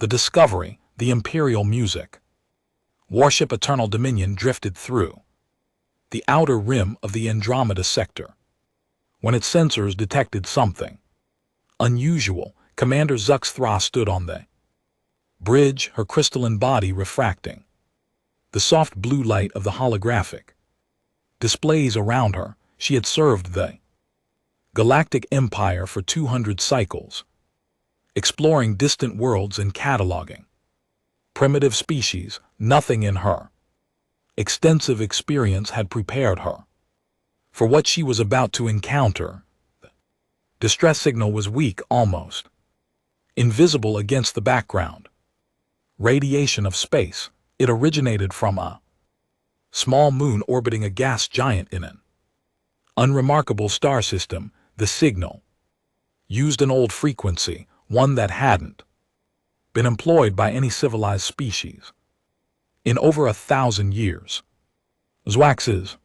The Discovery, the Imperial Music. Warship Eternal Dominion drifted through the outer rim of the Andromeda sector. When its sensors detected something unusual, Commander Zux Thra stood on the bridge, her crystalline body refracting the soft blue light of the holographic displays around her. She had served the Galactic Empire for 200 cycles, exploring distant worlds and cataloging primitive species. Nothing in her extensive experience had prepared her for what she was about to encounter. The distress signal was weak, almost invisible against the background radiation of space. It originated from a small moon orbiting a gas giant in an unremarkable star system. The signal used an old frequency, one that hadn't been employed by any civilized species in over 1,000 years. Zwax's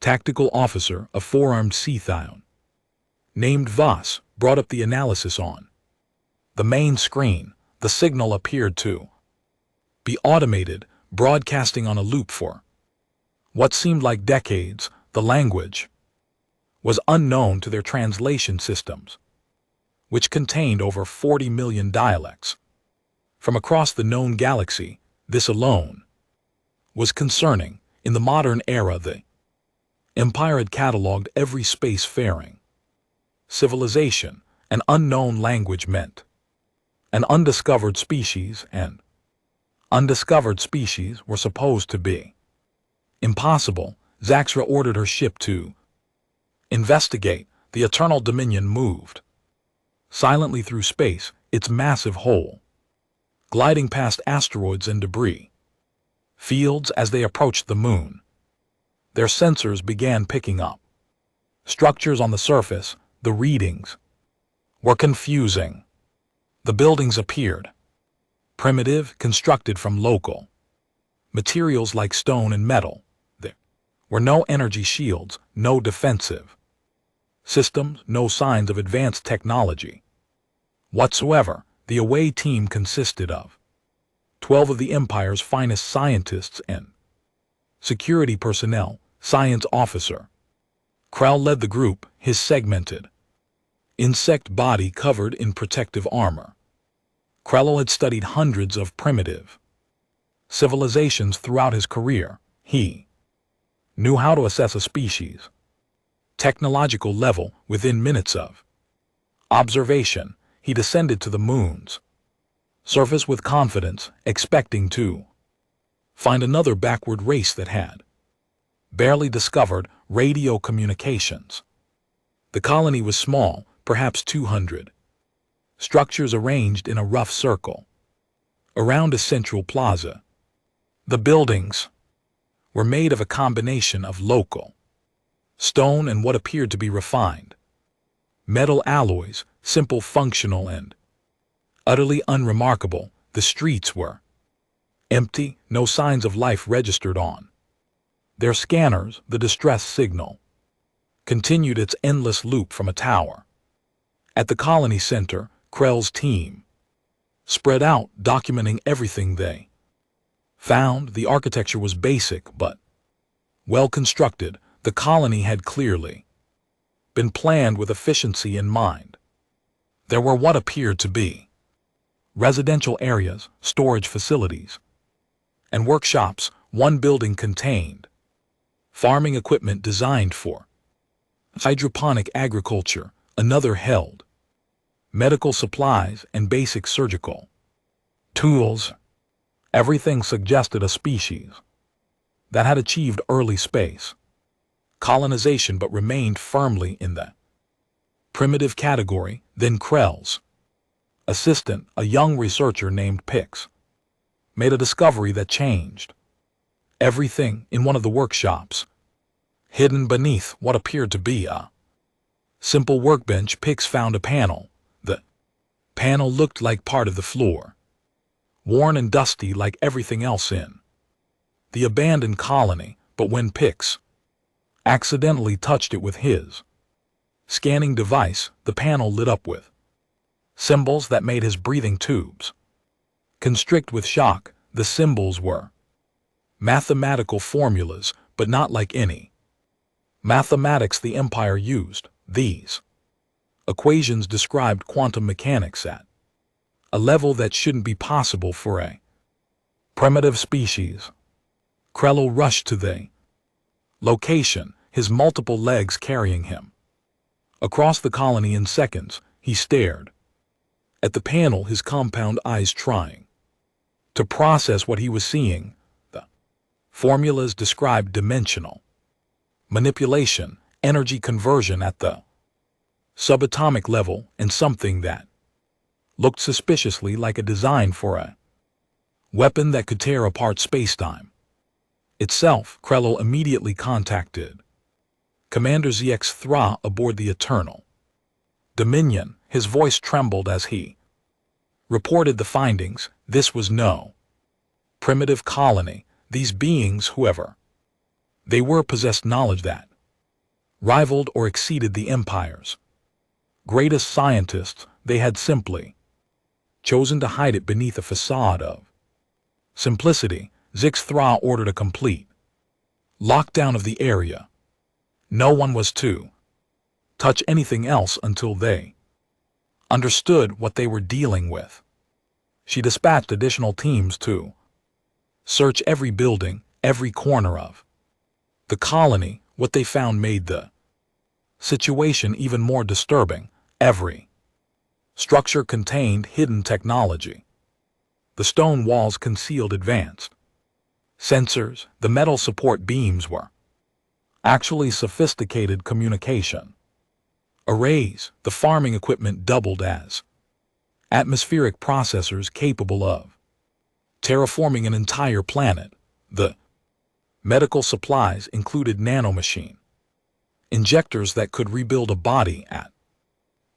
tactical officer, a four-armed Seathion named Voss, brought up the analysis on the main screen. The signal appeared to be automated, broadcasting on a loop for what seemed like decades. The language was unknown to their translation systems, which contained over 40 million dialects from across the known galaxy. This alone was concerning. In the modern era, the Empire had cataloged every space-faring civilization. An unknown language meant an undiscovered species, and undiscovered species were supposed to be impossible. Zaxra ordered her ship to investigate. The Eternal Dominion moved silently through space, its massive hull gliding past asteroids and debris fields. As they approached the moon, their sensors began picking up structures on the surface. The readings were confusing. The buildings appeared primitive, constructed from local materials like stone and metal. There were no energy shields, no defensive systems, no signs of advanced technology whatsoever. The away team consisted of 12 of the Empire's finest scientists and security personnel. Science Officer Krell led the group, his segmented insect body covered in protective armor. Krell had studied hundreds of primitive civilizations throughout his career. He knew how to assess a species' technological level within minutes of observation. He descended to the moon's surface with confidence, expecting to find another backward race that had barely discovered radio communications. The colony was small, perhaps 200 structures arranged in a rough circle around a central plaza. The buildings were made of a combination of local stone and what appeared to be refined metal alloys, simple, functional, and utterly unremarkable. The streets were empty, no signs of life registered on their scanners. The distress signal continued its endless loop from a tower. At the colony center, Krell's team spread out, documenting everything they found. The architecture was basic but well constructed. The colony had clearly been planned with efficiency in mind. There were what appeared to be residential areas, storage facilities, and workshops. One building contained farming equipment designed for hydroponic agriculture. Another held medical supplies and basic surgical tools. Everything suggested a species that had achieved early space colonization but remained firmly in the primitive category. Then Krell's assistant, a young researcher named Pix, made a discovery that changed everything. In one of the workshops, hidden beneath what appeared to be a simple workbench, Pix found a panel. The panel looked like part of the floor, worn and dusty like everything else in the abandoned colony. But when Pix accidentally touched it with his scanning device, the panel lit up with symbols that made his breathing tubes Constrict with shock, the symbols were mathematical formulas, but not like any mathematics the Empire used. These equations described quantum mechanics at a level that shouldn't be possible for a primitive species. Krell rushed to the location, his multiple legs carrying him across the colony in seconds. He stared at the panel, his compound eyes trying to process what he was seeing. The formulas described dimensional manipulation, energy conversion at the subatomic level, and something that looked suspiciously like a design for a weapon that could tear apart spacetime itself. Krell immediately contacted Commander ZX Thra aboard the Eternal Dominion. His voice trembled as he reported the findings. This was no primitive colony. These beings, whoever they were, possessed knowledge that rivaled or exceeded the Empire's greatest scientists. They had simply chosen to hide it beneath a facade of simplicity. ZX Thra ordered a complete lockdown of the area. No one was to touch anything else until they understood what they were dealing with. She dispatched additional teams to search every building, every corner of the colony. What they found made the situation even more disturbing. Every structure contained hidden technology. The stone walls concealed advanced sensors. The metal support beams were actually sophisticated communication arrays. The farming equipment doubled as atmospheric processors capable of terraforming an entire planet. The medical supplies included nanomachine injectors that could rebuild a body at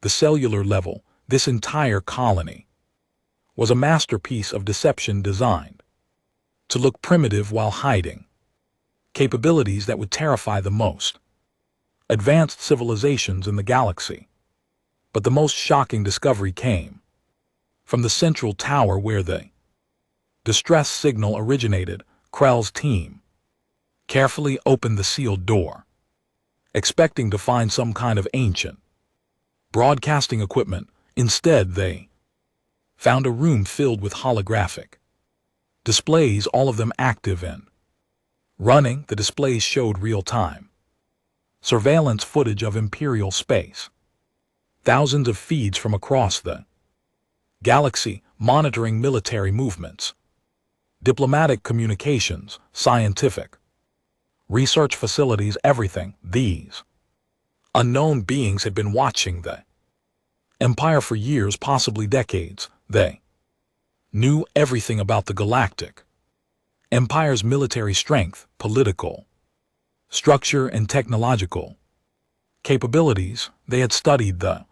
the cellular level. This entire colony was a masterpiece of deception, designed to look primitive while hiding capabilities that would terrify the most advanced civilizations in the galaxy. But the most shocking discovery came from the central tower where the distress signal originated. Krell's team carefully opened the sealed door, expecting to find some kind of ancient broadcasting equipment. Instead, they found a room filled with holographic displays, all of them active and running. The displays showed real-time surveillance footage of Imperial space, thousands of feeds from across the galaxy, monitoring military movements, diplomatic communications, scientific research facilities, everything. These unknown beings had been watching the Empire for years, possibly decades. They knew everything about the galactic Empire's military strength, political structure, and technological capabilities. They had studied the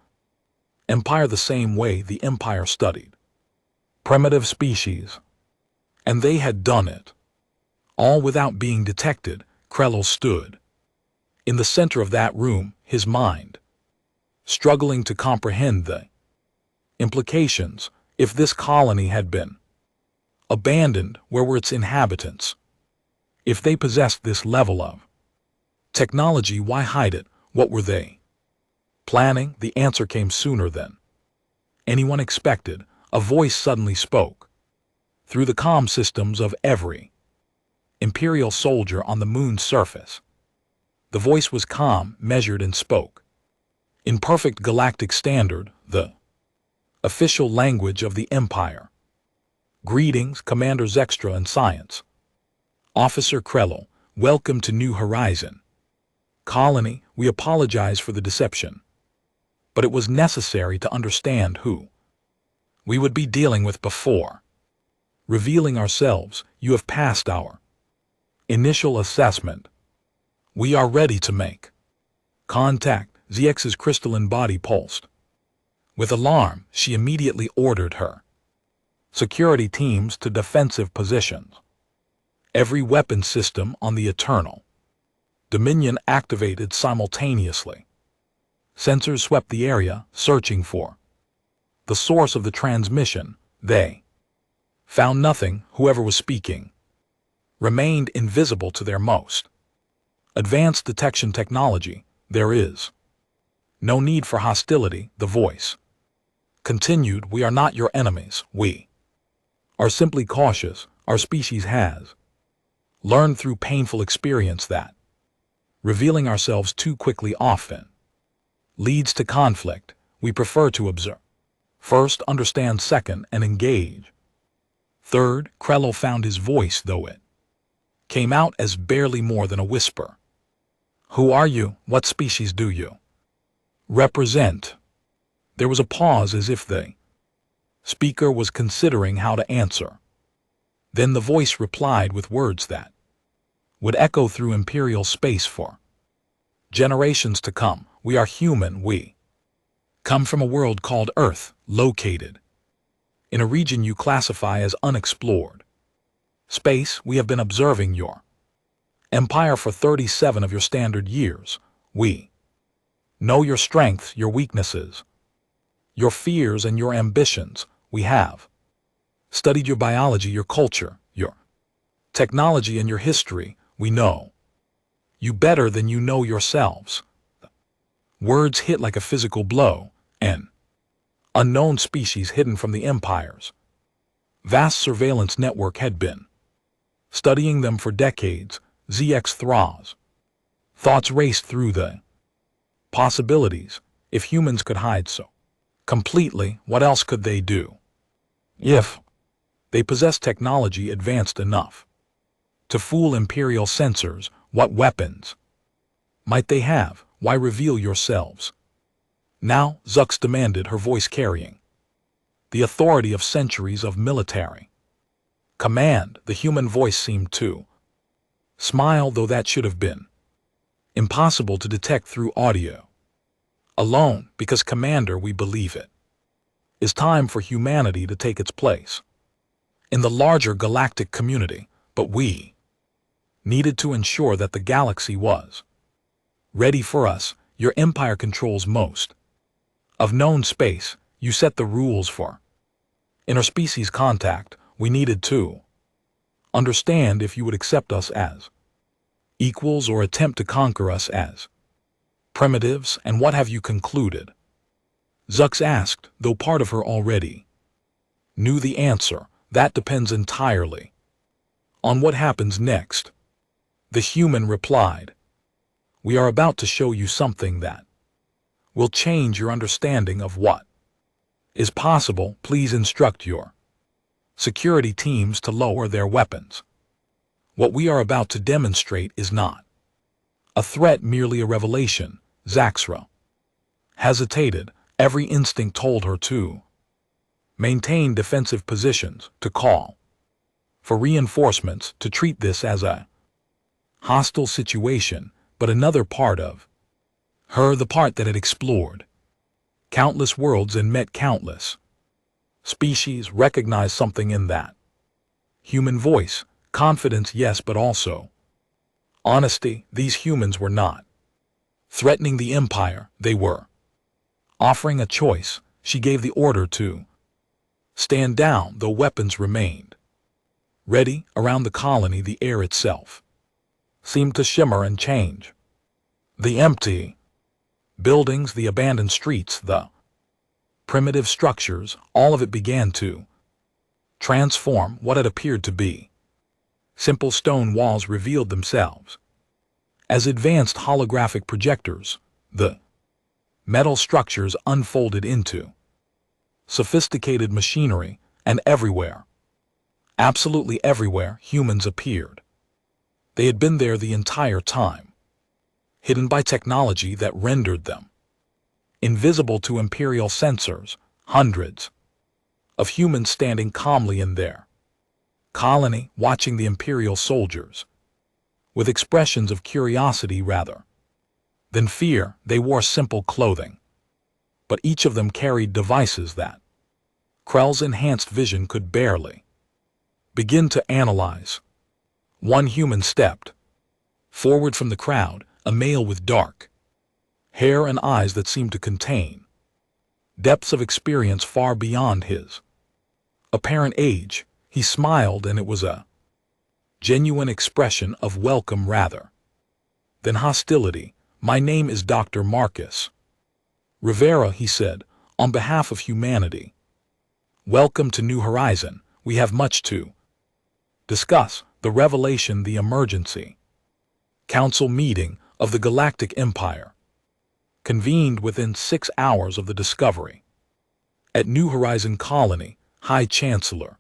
Empire the same way the Empire studied primitive species, and they had done it all without being detected. Krell stood in the center of that room, his mind struggling to comprehend the implications. If this colony had been abandoned, where were its inhabitants? If they possessed this level of technology, why hide it? What were they planning? The answer came sooner than anyone expected. A voice suddenly spoke through the comm systems of every Imperial soldier on the moon's surface. The voice was calm, measured, and spoke in perfect galactic standard, the official language of the Empire. Greetings, Commander Zextra and Science Officer Krell. Welcome to New Horizon Colony. We apologize for the deception, but it was necessary to understand who we would be dealing with before revealing ourselves. You have passed our initial assessment. We are ready to make contact. ZX's crystalline body pulsed with alarm. She immediately ordered her security teams to defensive positions. Every weapon system on the Eternal Dominion activated simultaneously. Sensors swept the area, searching for the source of the transmission. They Found nothing, whoever was speaking. Remained invisible to their most advanced detection technology. There is no need for hostility, the voice continued. We are not your enemies. We are simply cautious. Our species has learned through painful experience that revealing ourselves too quickly often leads to conflict. We prefer to observe. First, understand. Second, and engage. Third, Krello found his voice, though it came out as barely more than a whisper. Who are you? What species do you represent? There was a pause, as if the speaker was considering how to answer. Then the voice replied with words that would echo through imperial space for generations to come. We are human. We come from a world called Earth, located in a region you classify as unexplored space. We have been observing your empire for 37 of your standard years. We know your strengths, your weaknesses, your fears, and your ambitions. We have studied your biology, your culture, your technology, and your history. We know you better than you know yourselves. Words hit like a physical blow. An unknown species hidden from the Empire's vast surveillance network had been studying them for decades. ZX Thraws. Thoughts raced through the possibilities. If humans could hide so completely, what else could they do? If they possessed technology advanced enough to fool Imperial censors, what weapons might they have? Why reveal yourselves now? Zux demanded, her voice carrying the authority of centuries of military command. The human voice seemed to smile, though that should have been impossible to detect through audio alone, because, Commander, we believe it is time for humanity to take its place in the larger galactic community, but we needed to ensure that the galaxy was ready for us. Your empire controls most of known space. You set the rules for interspecies contact. We needed to understand if you would accept us as equals or attempt to conquer us as primitives. And what have you concluded? Zux asked, though part of her already knew the answer. That depends entirely on what happens next. The human replied, we are about to show you something that will change your understanding of what is possible. Please instruct your security teams to lower their weapons. What we are about to demonstrate is not a threat, merely a revelation. Zaxra hesitated. Every instinct told her to maintain defensive positions, to call for reinforcements, to treat this as a hostile situation. But another part of her, the part that had explored countless worlds and met countless species, recognized something in that human voice. Confidence, yes, but also honesty. These humans were not threatening the Empire. They were offering a choice. She gave the order to stand down, though weapons remained ready. Around the colony, the air itself seemed to shimmer and change. The empty buildings, the abandoned streets, the primitive structures, all of it began to transform. What had appeared to be simple stone walls revealed themselves as advanced holographic projectors. The metal structures unfolded into sophisticated machinery, and everywhere, absolutely everywhere, humans appeared. They had been there the entire time, hidden by technology that rendered them invisible to Imperial censors. Hundreds of humans standing calmly in their colony, watching the Imperial soldiers with expressions of curiosity rather than fear. They wore simple clothing, but each of them carried devices that Krell's enhanced vision could barely begin to analyze. One human stepped forward from the crowd, a male with dark hair and eyes that seemed to contain depths of experience far beyond his apparent age. He smiled, and it was a genuine expression of welcome rather than hostility. "My name is Dr. Marcus Rivera," he said, "on behalf of humanity. Welcome to New Horizon. We have much to discuss: the revelation, the emergency council meeting of the Galactic Empire, convened within 6 hours of the discovery. At New Horizon Colony, High Chancellor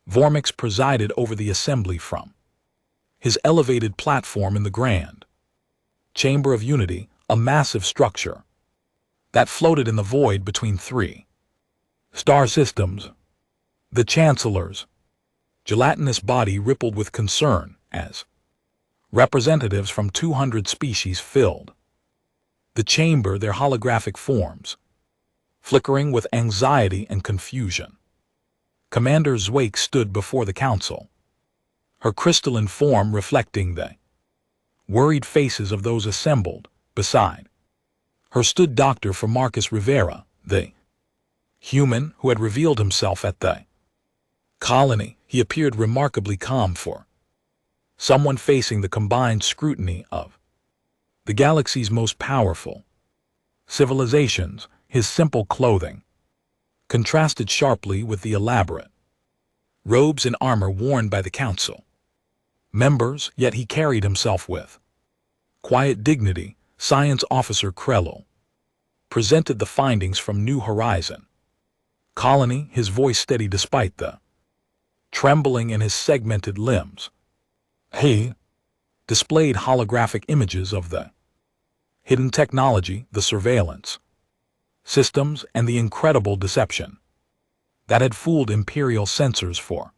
Vormix presided over the assembly from his elevated platform in the Grand Chamber of Unity, a massive structure that floated in the void between 3 star systems. The Chancellor's gelatinous body rippled with concern as representatives from 200 species filled the chamber, their holographic forms flickering with anxiety and confusion. Commander Zwake stood before the council, her crystalline form reflecting the worried faces of those assembled. Beside her stood Dr. Marcus Rivera, the human who had revealed himself at the colony. He appeared remarkably calm for someone facing the combined scrutiny of the galaxy's most powerful civilizations. His simple clothing contrasted sharply with the elaborate robes and armor worn by the council members, yet he carried himself with quiet dignity. Science Officer Krello presented the findings from New Horizon Colony, his voice steady despite the trembling in his segmented limbs. He displayed holographic images of the hidden technology, the surveillance systems, and the incredible deception that had fooled Imperial sensors for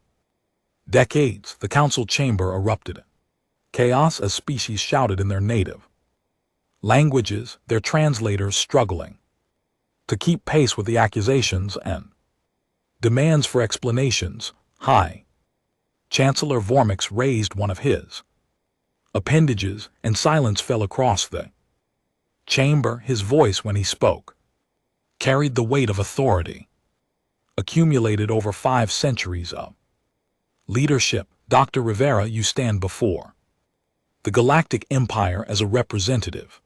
decades. The council chamber erupted. Chaos as species shouted in their native languages, their translators struggling to keep pace with the accusations and demands for explanations. High Chancellor Vormix raised one of his appendages, and silence fell across the chamber. His voice, when he spoke, carried the weight of authority accumulated over 5 centuries of leadership. "Dr. Rivera, you stand before the Galactic Empire as a representative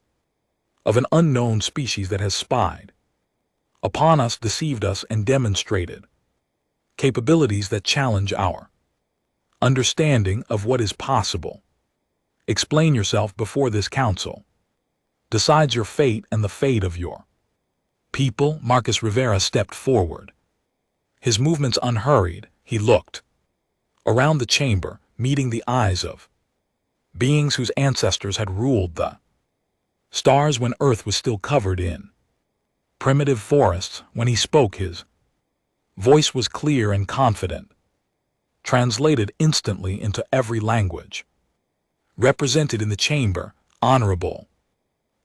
of an unknown species that has spied upon us, deceived us, and demonstrated capabilities that challenge our understanding of what is possible. Explain yourself before this council decides your fate and the fate of your people." Marcus Rivera stepped forward, his movements unhurried. He looked around the chamber, meeting the eyes of beings whose ancestors had ruled the stars when Earth was still covered in primitive forests. When he spoke, his voice was clear and confident, translated instantly into every language represented in the chamber. "Honorable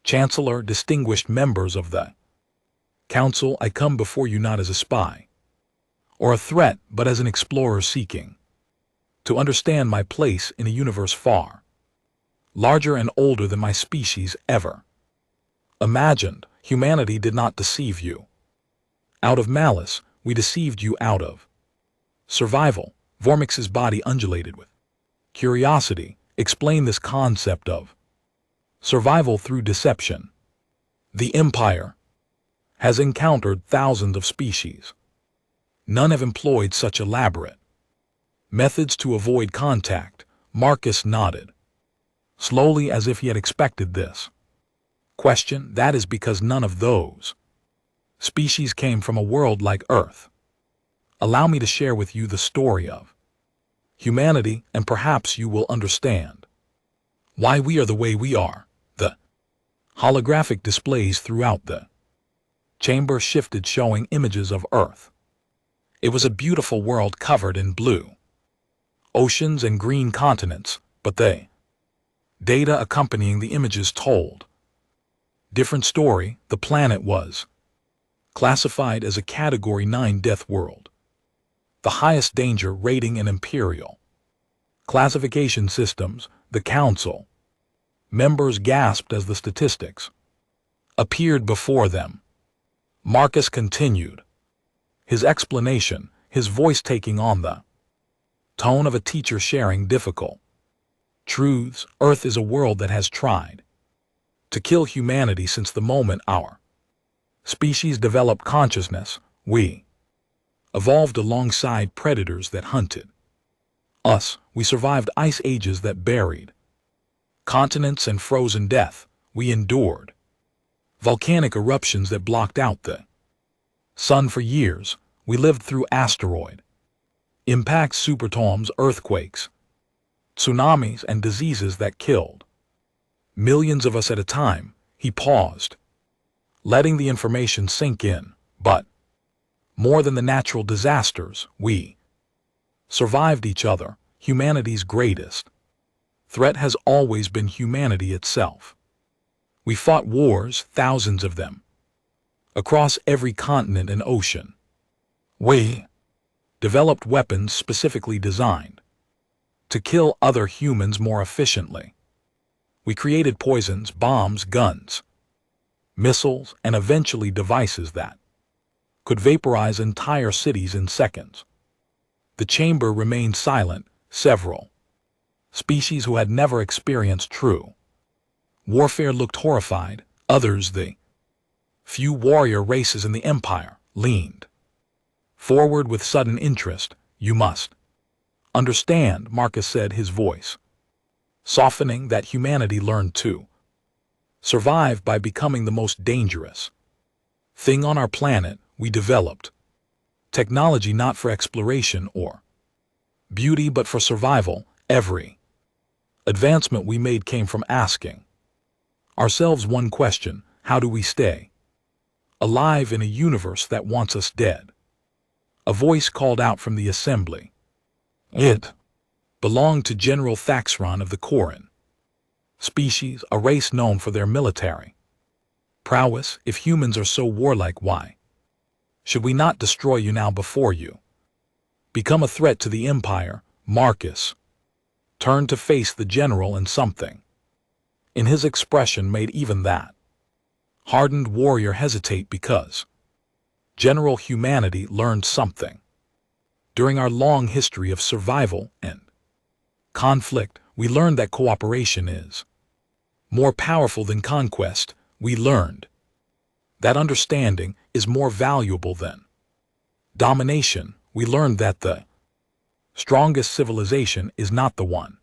Chancellor, distinguished members of the Council, I come before you not as a spy or a threat, but as an explorer seeking to understand my place in a universe far larger and older than my species ever imagined. Humanity did not deceive you out of malice. We deceived you out of survival." Vormix's body undulated with curiosity. "Explain this concept of survival through deception." "The Empire has encountered thousands of species. None have employed such elaborate methods to avoid contact." Marcus nodded slowly, as if he had expected this question. "That is because none of those species came from a world like Earth. Allow me to share with you the story of humanity, and perhaps you will understand why we are the way we are." The holographic displays throughout the chamber shifted, showing images of Earth. It was a beautiful world covered in blue oceans and green continents, but the data accompanying the images told different story. The planet was classified as a Category 9 death world, the highest danger rating in Imperial classification systems. The Council members gasped as the statistics appeared before them. Marcus continued his explanation, his voice taking on the Tone of a teacher sharing difficult truths. Earth is a world that has tried to kill humanity since the moment our species developed consciousness. We evolved alongside predators that hunted us. We survived ice ages that buried continents and frozen death. We endured volcanic eruptions that blocked out the sun for years. We lived through asteroid impacts, superstorms, earthquakes, tsunamis, and diseases that killed millions of us at a time. He paused, letting the information sink in. But more than the natural disasters, we survived each other. Humanity's greatest threat has always been humanity itself. We fought wars, thousands of them, across every continent and ocean. We developed weapons specifically designed to kill other humans more efficiently. We created poisons, bombs, guns, missiles, and eventually devices that could vaporize entire cities in seconds. The chamber remained silent. Several species who had never experienced true warfare looked horrified. Others, the few warrior races in the empire, leaned forward with sudden interest. You must understand, Marcus said, his voice softening, that humanity learned to survive by becoming the most dangerous thing on our planet. We developed technology not for exploration or beauty, but for survival. Every advancement we made came from asking ourselves one question: how do we stay alive in a universe that wants us dead? A voice called out from the assembly. It belonged to General Thaxron of the Koran species, a race known for their military prowess. If humans are so warlike, why should we not destroy you now before you become a threat to the Empire? Marcus turned to face the general, and something in his expression made even that hardened warrior hesitate, because General, humanity learned something. During our long history of survival and conflict, we learned that cooperation is more powerful than conquest. We learned that understanding is more valuable than domination. We learned that the strongest civilization is not the one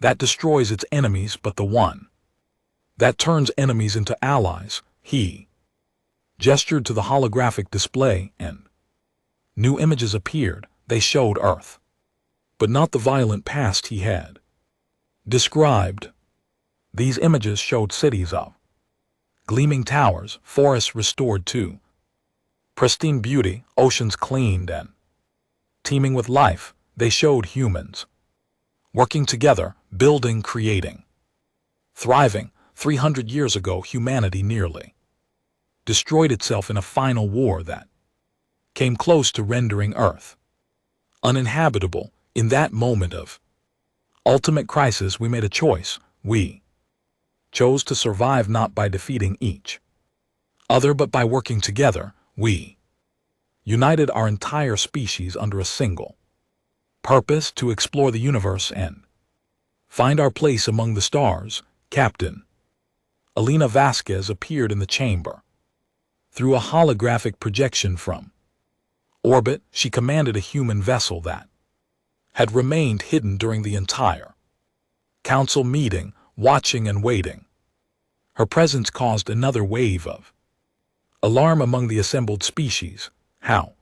that destroys its enemies, but the one that turns enemies into allies. He gestured to the holographic display, and new images appeared. They showed Earth, but not the violent past he had described. These images showed cities of gleaming towers, forests restored to pristine beauty, oceans cleaned and teeming with life. They showed humans working together, building, creating, thriving. 300 years ago, humanity nearly destroyed itself in a final war that came close to rendering Earth uninhabitable. In that moment of ultimate crisis, we made a choice. We chose to survive not by defeating each other, but by working together. We united our entire species under a single purpose: to explore the universe and find our place among the stars. Captain Elena Vasquez appeared in the chamber. Through a holographic projection from orbit, she commanded a human vessel that had remained hidden during the entire council meeting, watching and waiting. Her presence caused another wave of alarm among the assembled species. How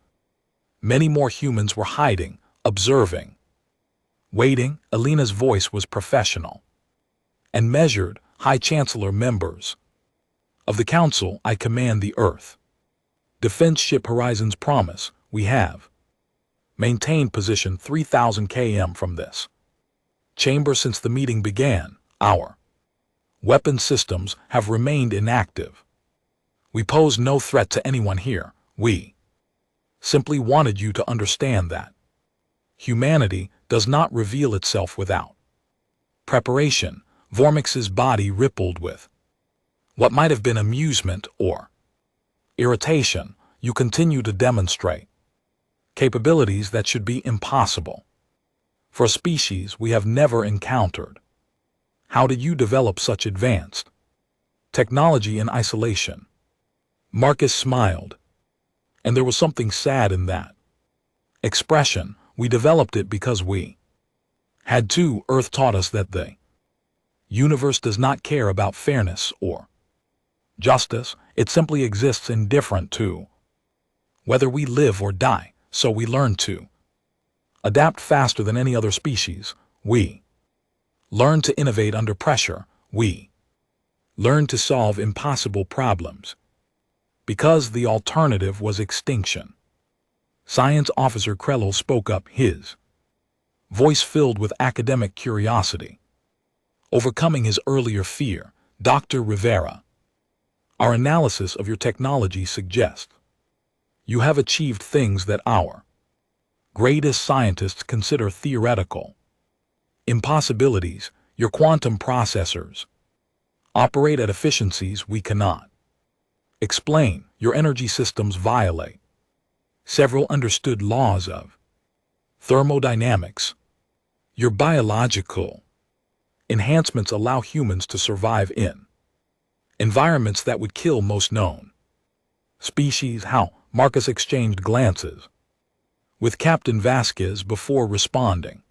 many more humans were hiding, observing, waiting? Elena's voice was professional and measured. High Chancellor, members of the Council, I command the Earth Defense Ship Horizon's Promise. We have maintained position 3,000 km from this chamber since the meeting began. Our weapon systems have remained inactive. We pose no threat to anyone here. We simply wanted you to understand that humanity does not reveal itself without preparation. Vormix's body rippled with what might have been amusement or irritation. You continue to demonstrate capabilities that should be impossible. for a species we have never encountered. How did you develop such advanced technology in isolation? Marcus smiled, and there was something sad in that expression. We developed it because we had to. Earth taught us that the universe does not care about fairness or justice. It simply exists indifferent to whether we live or die. So we learn to adapt faster than any other species. We learn to innovate under pressure. We learn to solve impossible problems because the alternative was extinction. Science officer Krell spoke up, his voice filled with academic curiosity. Overcoming his earlier fear, Dr. Rivera, our analysis of your technology suggests you have achieved things that our greatest scientists consider theoretical impossibilities. Your quantum processors operate at efficiencies we cannot explain. Your energy systems violate several understood laws of thermodynamics. Your biological enhancements allow humans to survive in environments that would kill most known species. How? Marcus exchanged glances with Captain Vasquez before responding.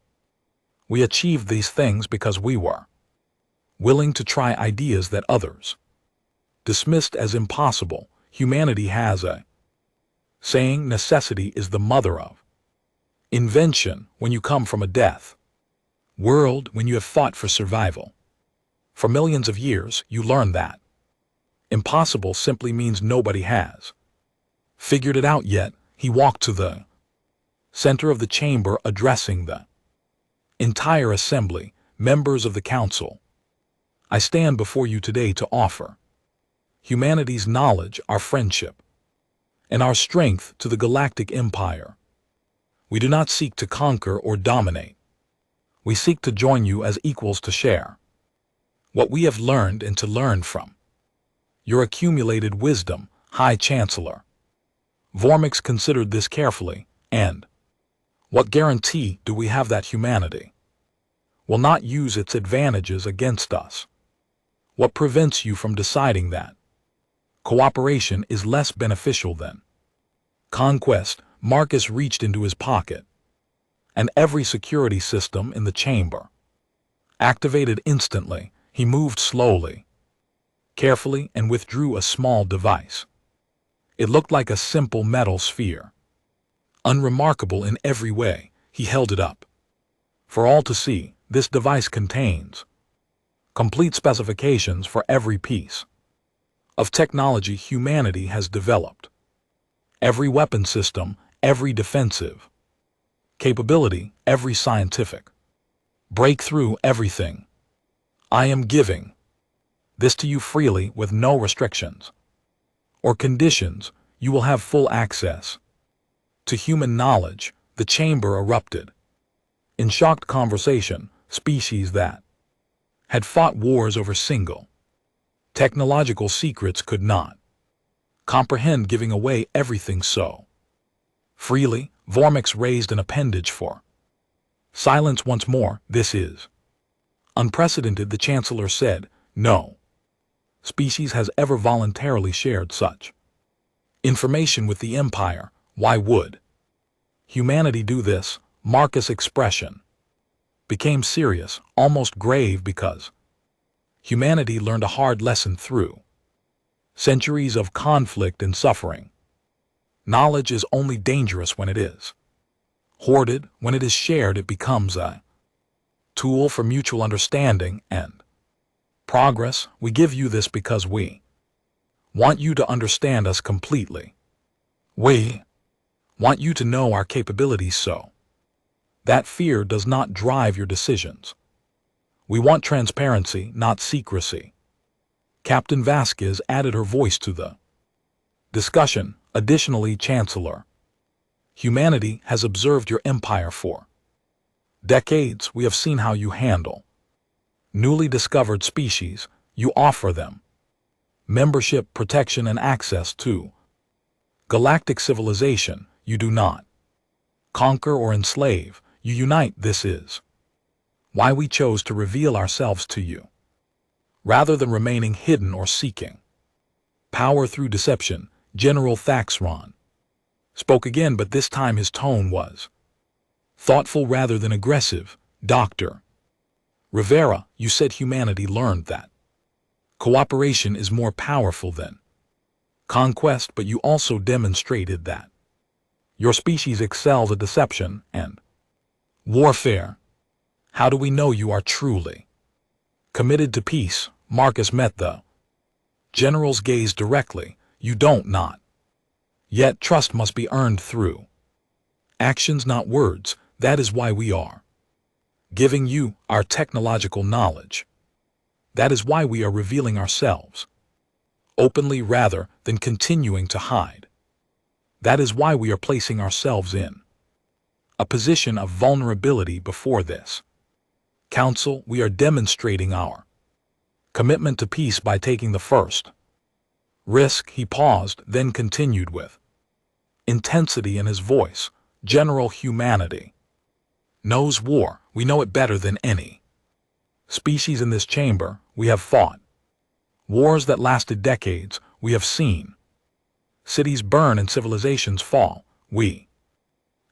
We achieved these things because we were willing to try ideas that others dismissed as impossible. Humanity has a saying, necessity is the mother of invention. When you come from a death world, when you have fought for survival for millions of years, you learn that impossible simply means nobody has figured it out yet. He walked to the center of the chamber, addressing the entire assembly. Members of the council, I stand before you today to offer humanity's knowledge, our friendship, and our strength to the galactic empire. We do not seek to conquer or dominate. We seek to join you as equals, to share what we have learned and to learn from your accumulated wisdom. High Chancellor Vormix considered this carefully. And what guarantee do we have that humanity will not use its advantages against us? What prevents you from deciding that cooperation is less beneficial than conquest? Marcus reached into his pocket, and every security system in the chamber activated instantly. He moved slowly, carefully, and withdrew a small device. It looked like a simple metal sphere, unremarkable in every way. He held it up for all to see. This device contains complete specifications for every piece of technology humanity has developed. Every weapon system, every defensive capability, every scientific breakthrough, everything. I am giving this to you freely with no restrictions or conditions. You will have full access to human knowledge. The chamber erupted in shocked conversation. Species that had fought wars over single technological secrets could not comprehend giving away everything so freely. Vormix raised an appendage for silence once more. This is unprecedented, the Chancellor said. No species has ever voluntarily shared such information with the Empire. Why would humanity do this? Marcus' expression became serious, almost grave, because humanity learned a hard lesson through centuries of conflict and suffering. Knowledge is only dangerous when it is hoarded. When it is shared, it becomes a tool for mutual understanding and progress. We give you this because we want you to understand us completely. We want you to know our capabilities so that fear does not drive your decisions. We want transparency, not secrecy. Captain Vasquez added her voice to the discussion. Additionally, Chancellor, humanity has observed your empire for decades. We have seen how you handle newly discovered species. You offer them membership, protection, and access to galactic civilization. You do not conquer or enslave. you unite. This is why we chose to reveal ourselves to you, rather than remaining hidden or seeking power through deception. General Thaxron spoke again, but this time his tone was thoughtful rather than aggressive. Dr. Rivera, you said humanity learned that cooperation is more powerful than conquest, but you also demonstrated that your species excels at deception and warfare. How do we know you are truly committed to peace? Marcus met the general's gaze directly. You don't not. Yet trust must be earned through actions, not words. That is why we are giving you our technological knowledge. That is why we are revealing ourselves openly rather than continuing to hide. That is why we are placing ourselves in a position of vulnerability before this council. We are demonstrating our commitment to peace by taking the first risk. He paused, then continued with intensity in his voice. General, humanity knows war. We know it better than any species in this chamber. We have fought wars that lasted decades. We have seen cities burn and civilizations fall. We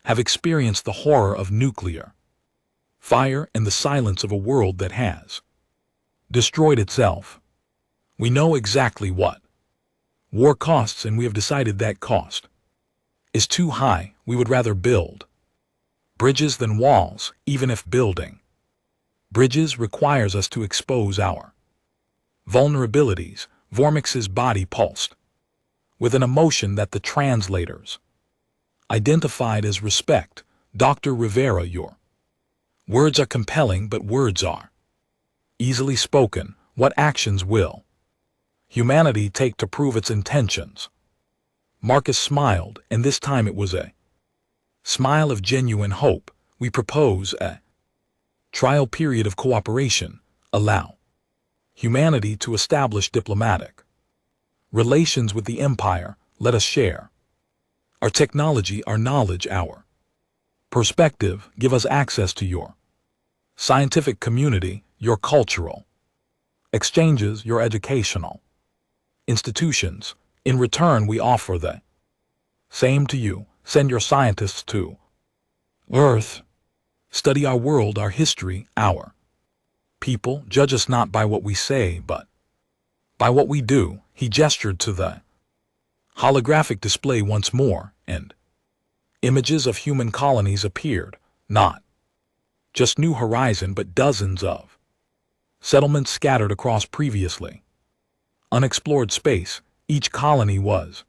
have experienced the horror of nuclear fire and the silence of a world that has destroyed itself. We know exactly what war costs, and we have decided that cost is too high. We would rather build bridges than walls, even if building bridges requires us to expose our vulnerabilities. Vormix's body pulsed with an emotion that the translators identified as respect. Dr. Rivera, your words are compelling, but words are easily spoken. What actions will humanity take to prove its intentions? Marcus smiled, and this time it was a smile of genuine hope. We propose a trial period of cooperation. Allow humanity to establish diplomatic relations with the Empire. Let us share our technology, our knowledge, our perspective. Give us access to your scientific community, your cultural exchanges, your educational institutions. In return, we offer the same to you. Send your scientists to Earth. Study our world, our history, our people. Judge us not by what we say, but by what we do. He gestured to the holographic display once more, and images of human colonies appeared. Not just New Horizon, but dozens of settlements scattered across previously unexplored space. Each colony was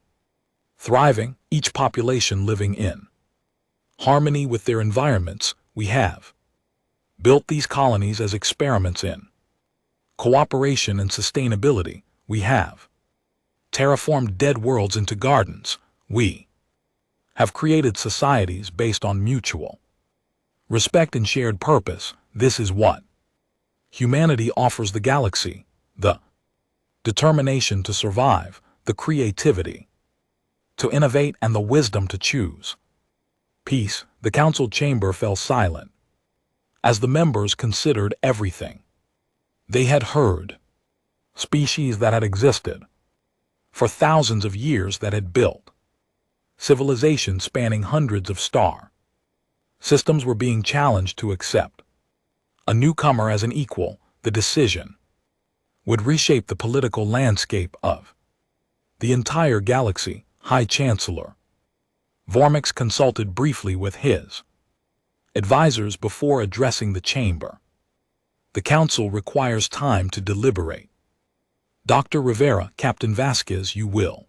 thriving, each population living in harmony with their environments. We have built these colonies as experiments in cooperation and sustainability. We have terraformed dead worlds into gardens. We have created societies based on mutual respect and shared purpose. This is what humanity offers the galaxy: the determination to survive, the creativity to innovate, and the wisdom to choose peace. The council chamber fell silent as the members considered everything they had heard. Species that had existed for thousands of years, that had built civilizations spanning hundreds of star systems, were being challenged to accept a newcomer as an equal. The decision would reshape the political landscape of the entire galaxy. High Chancellor Vormix consulted briefly with his advisors before addressing the chamber. The council requires time to deliberate. Dr. Rivera, Captain Vasquez, you will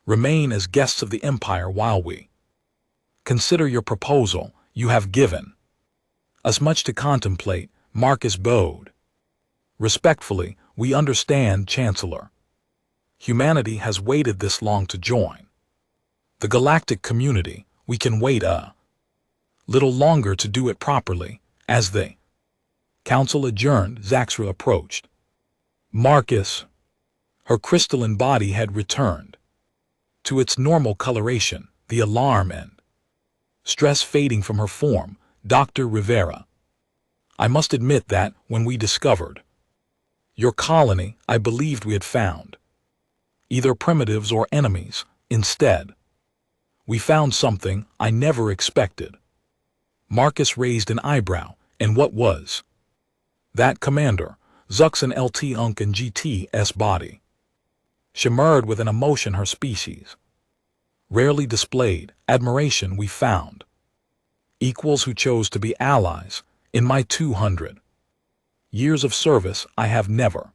remain as guests of the Empire while we consider your proposal. You have given us much to contemplate. Marcus bowed respectfully. We understand, Chancellor. Humanity has waited this long to join the galactic community. We can wait a little longer to do it properly. As the council adjourned, Zaxra approached Marcus. Her crystalline body had returned to its normal coloration, the alarm and stress fading from her form. Dr. Rivera. I must admit that when we discovered your colony, I believed we had found either primitives or enemies. Instead, we found something I never expected. Marcus raised an eyebrow. And what was that, Commander? Zuxan LT Unk and GT's body shimmered with an emotion her species rarely displayed. Admiration. We found equals who chose to be allies. In my 200 years of service, I have never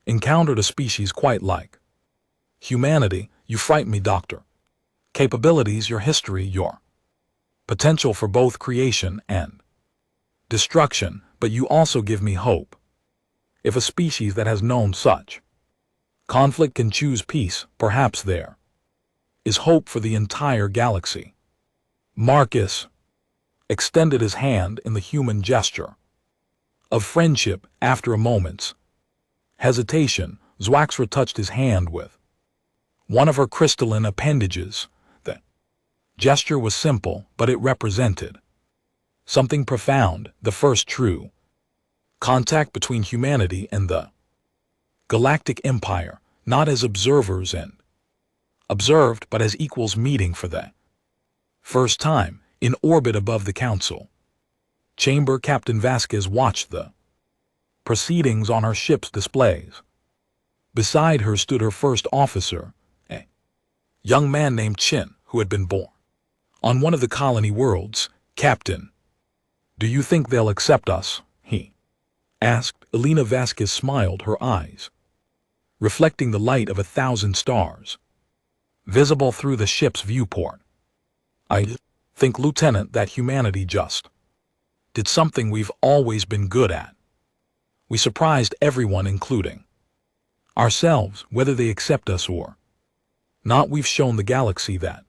encountered a species quite like humanity. You frighten me, Doctor. Capabilities, your history, your potential for both creation and destruction, but you also give me hope. If a species that has known such conflict can choose peace, perhaps there is hope for the entire galaxy. Marcus extended his hand in the human gesture of friendship. After a moment's hesitation, Zwaxra touched his hand with one of her crystalline appendages. The gesture was simple, but it represented something profound, the first true contact between humanity and the Galactic Empire, not as observers and observed, but as equals meeting for the first time in orbit above the council chamber. Captain Vasquez watched the proceedings on her ship's displays. Beside her stood her first officer, a young man named Chin, who had been born on one of the colony worlds. Captain, do you think they'll accept us? He asked. Elena Vasquez smiled, her eyes reflecting the light of 1,000 stars visible through the ship's viewport. I think, Lieutenant, that humanity just did something we've always been good at. We surprised everyone, including ourselves, whether they accept us or not. We've shown the galaxy that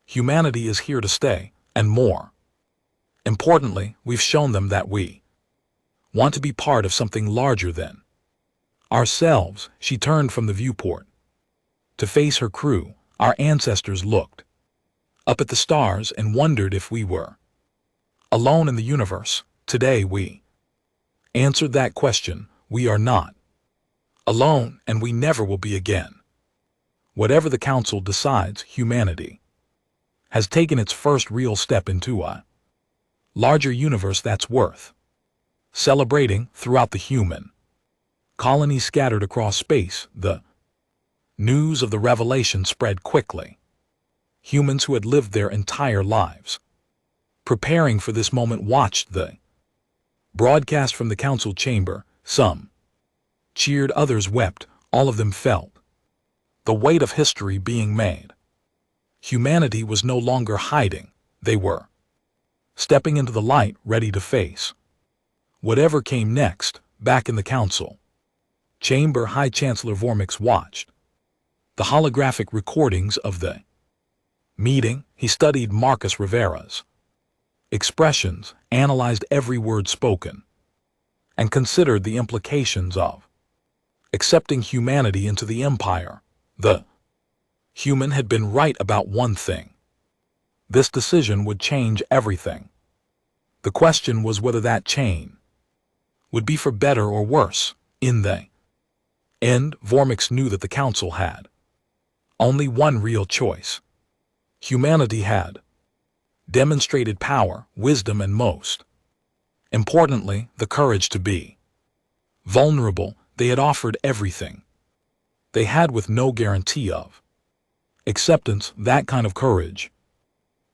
humanity is here to stay, and more importantly, we've shown them that we want to be part of something larger than ourselves. She turned from the viewport to face her crew. Our ancestors looked up at the stars and wondered if we were alone in the universe. Today we answered that question. We are not alone, and we never will be again. Whatever the Council decides, humanity has taken its first real step into a larger universe that's worth celebrating. Throughout the human colony scattered across space, the news of the revelation spread quickly. Humans who had lived their entire lives preparing for this moment watched the broadcast from the council chamber. Some cheered, others wept. All of them felt the weight of history being made. Humanity was no longer hiding. They were stepping into the light, ready to face whatever came next. Back in the council chamber, High Chancellor Vormix watched the holographic recordings of the meeting. He studied Marcus Rivera's expressions, analyzed every word spoken, and considered the implications of accepting humanity into the Empire. The human had been right about one thing. This decision would change everything. The question was whether that change would be for better or worse. In the end, Vormix knew that the Council had only one real choice. Humanity had demonstrated power, wisdom, and most importantly, the courage to be vulnerable. They had offered everything they had with no guarantee of acceptance. That kind of courage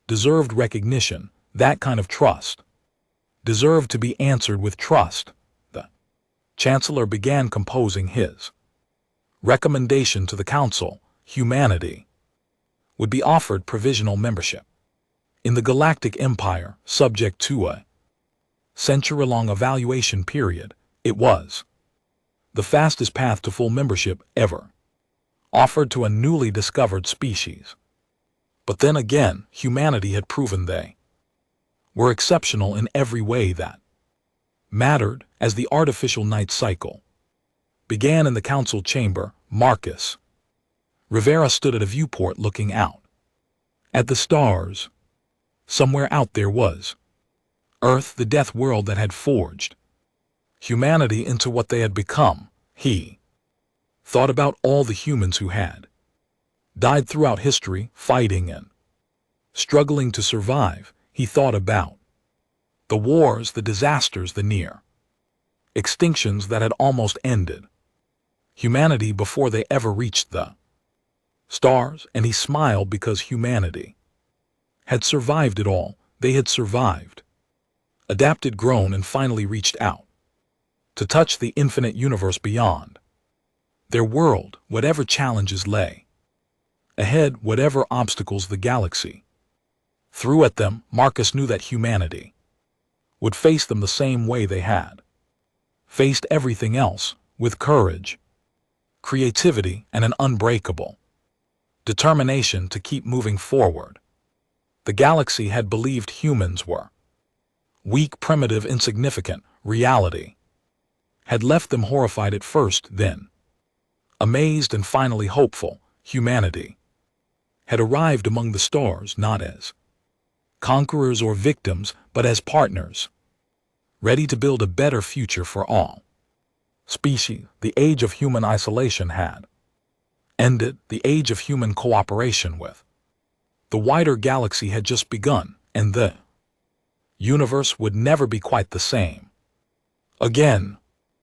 deserved recognition. That kind of trust deserved to be answered with trust. The Chancellor began composing his recommendation to the Council. Humanity would be offered provisional membership in the Galactic Empire, subject to a century-long evaluation period. It was the fastest path to full membership ever offered to a newly discovered species. But then again, humanity had proven they were exceptional in every way that mattered. As the artificial night cycle began in the council chamber, Marcus Rivera stood at a viewport looking out at the stars. Somewhere out there was Earth, the death world that had forged humanity into what they had become. He thought about all the humans who had died throughout history, fighting and struggling to survive. He thought about the wars, the disasters, the near extinctions that had almost ended humanity before they ever reached the stars, and he smiled because humanity had survived it all. They had survived, adapted, grown, and finally reached out to touch the infinite universe beyond their world, whatever challenges lay ahead, whatever obstacles the galaxy threw at them. Marcus knew that humanity would face them the same way they had faced everything else, with courage, creativity, and an unbreakable determination to keep moving forward. The galaxy had believed humans were weak, primitive, insignificant. Reality had left them horrified at first, then amazed, and finally hopeful. Humanity had arrived among the stars not as conquerors or victims, but as partners, ready to build a better future for all species. The age of human isolation had ended. The age of human cooperation with the wider galaxy had just begun, and the universe would never be quite the same again.